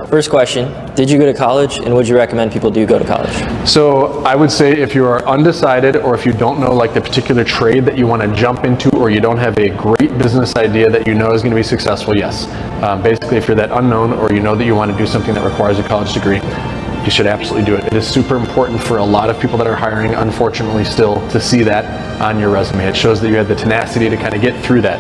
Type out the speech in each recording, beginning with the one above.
First question, did you go to college, and would you recommend people do go to college? So I would say if you are undecided, or if you don't know like the particular trade that you want to jump into, or you don't have a great business idea that you know is going to be successful, yes. Basically, if you're that unknown, or you know that you want to do something that requires a college degree, you should absolutely do it. It is super important for a lot of people that are hiring, unfortunately, still to see that on your resume. It shows that you had the tenacity to kind of get through that.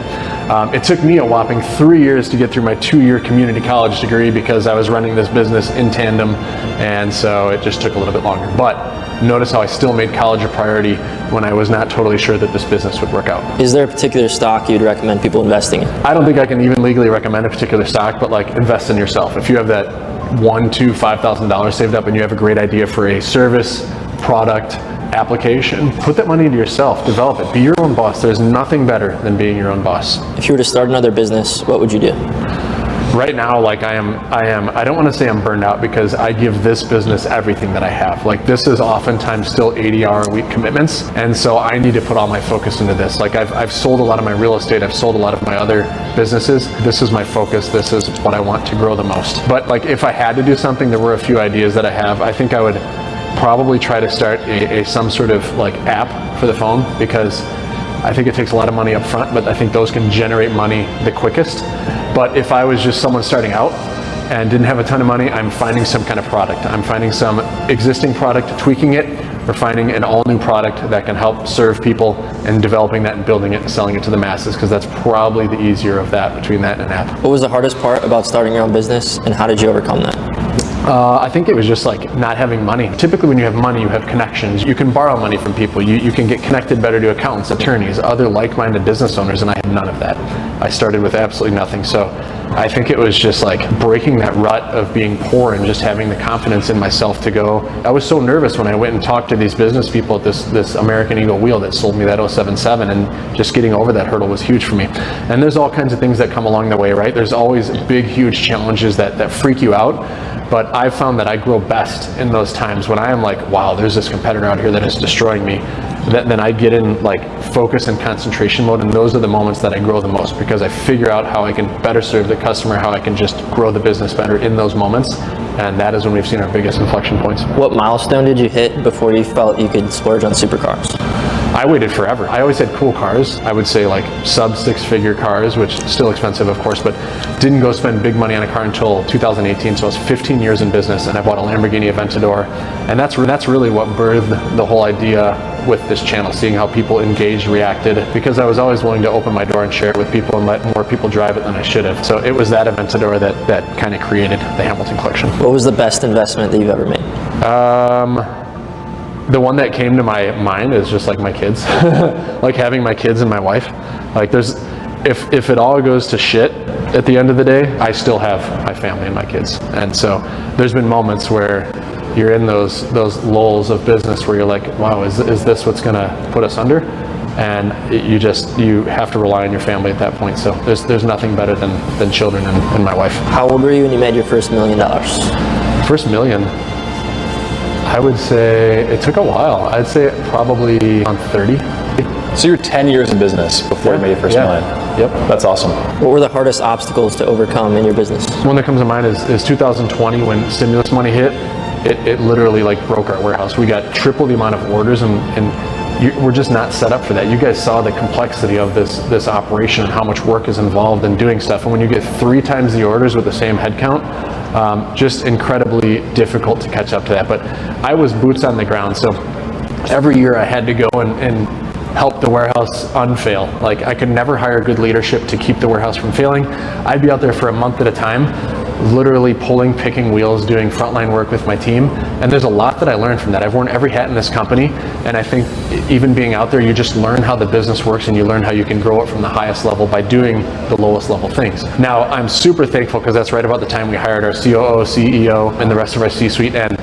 It took me a whopping 3 years to get through my 2-year community college degree because I was running this business in tandem, and so it just took a little bit longer. But notice how I still made college a priority when I was not totally sure that this business would work out. Is there a particular stock you'd recommend people investing in? I don't think I can even legally recommend a particular stock, but like invest in yourself. If you have that $1,000, $2,000, $5,000 saved up and you have a great idea for a service, product, application, put that money into yourself, develop it, be your own boss. There's nothing better than being your own boss. If you were to start another business, what would you do? Right now, like I don't want to say I'm burned out because I give this business everything that I have. Like this is oftentimes still 80-hour-a-week commitments, and so I need to put all my focus into this. Like I've sold a lot of my real estate, I've sold a lot of my other businesses. This is my focus, this is what I want to grow the most. But like if I had to do something, there were a few ideas that I have. I think I would probably try to start some sort of like app for the phone, because I think it takes a lot of money up front, but I think those can generate money the quickest. But if I was just someone starting out and didn't have a ton of money, I'm finding some kind of product. I'm finding some existing product, tweaking it, or finding an all new product that can help serve people, and developing that and building it and selling it to the masses, because that's probably the easier of that between that and an app. What was the hardest part about starting your own business, and how did you overcome that? I think it was just like not having money. Typically when you have money, you have connections. You can borrow money from people. You can get connected better to accountants, attorneys, other like-minded business owners, and I had none of that. I started with absolutely nothing. So I think it was just like breaking that rut of being poor and just having the confidence in myself to go. I was so nervous when I went and talked to these business people at this American Eagle wheel that sold me that 077, and just getting over that hurdle was huge for me. And there's all kinds of things that come along the way, right? There's always big, huge challenges that freak you out. But I've found that I grow best in those times when I am like, wow, there's this competitor out here that is destroying me. Then I get in like focus and concentration mode, and those are the moments that I grow the most, because I figure out how I can better serve the customer, how I can just grow the business better in those moments. And that is when we've seen our biggest inflection points. What milestone did you hit before you felt you could splurge on supercars? I waited forever. I always had cool cars. I would say like sub 6-figure cars, which is still expensive, of course, but didn't go spend big money on a car until 2018. So I was 15 years in business, and I bought a Lamborghini Aventador. And that's really what birthed the whole idea with this channel, seeing how people engaged, reacted, because I was always willing to open my door and share it with people and let more people drive it than I should have. So it was that Aventador that kind of created the Hamilton collection. What was the best investment that you've ever made? The one that came to my mind is just like my kids, like having my kids and my wife. Like if it all goes to shit at the end of the day, I still have my family and my kids. And so there's been moments where you're in those lulls of business where you're like, wow, is this what's gonna put us under? And you have to rely on your family at that point. So there's nothing better than children and my wife. How old were you when you made your first $1 million? First million, I would say it took a while. I'd say probably on 30. So you were 10 years in business before you made your first million. Yep. That's awesome. What were the hardest obstacles to overcome in your business? One that comes to mind is 2020 when stimulus money hit. It literally like broke our warehouse. We got triple the amount of orders, and we're just not set up for that. You guys saw the complexity of this operation and how much work is involved in doing stuff. And when you get 3 times the orders with the same headcount, just incredibly difficult to catch up to that. But I was boots on the ground, so every year I had to go and help the warehouse unfail. Like I could never hire good leadership to keep the warehouse from failing. I'd be out there for a month at a time, literally picking wheels, doing frontline work with my team. And there's a lot that I learned from that. I've worn every hat in this company, and I think even being out there, you just learn how the business works, and you learn how you can grow it from the highest level by doing the lowest level things. Now, I'm super thankful because that's right about the time we hired our COO, CEO, and the rest of our C-suite. And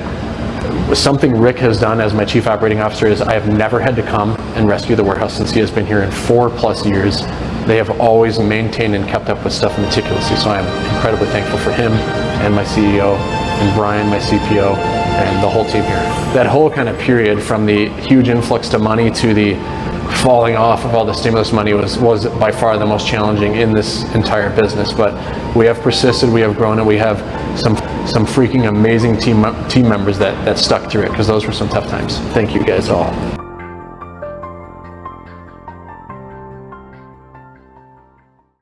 something Rick has done as my chief operating officer is I have never had to come and rescue the warehouse since he has been here in 4+ years. They have always maintained and kept up with stuff meticulously. So I'm incredibly thankful for him and my CEO and Brian, my CPO, and the whole team here. That whole kind of period from the huge influx to money to the falling off of all the stimulus money was by far the most challenging in this entire business. But we have persisted, we have grown, and we have some freaking amazing team members that stuck through it, because those were some tough times. Thank you guys all.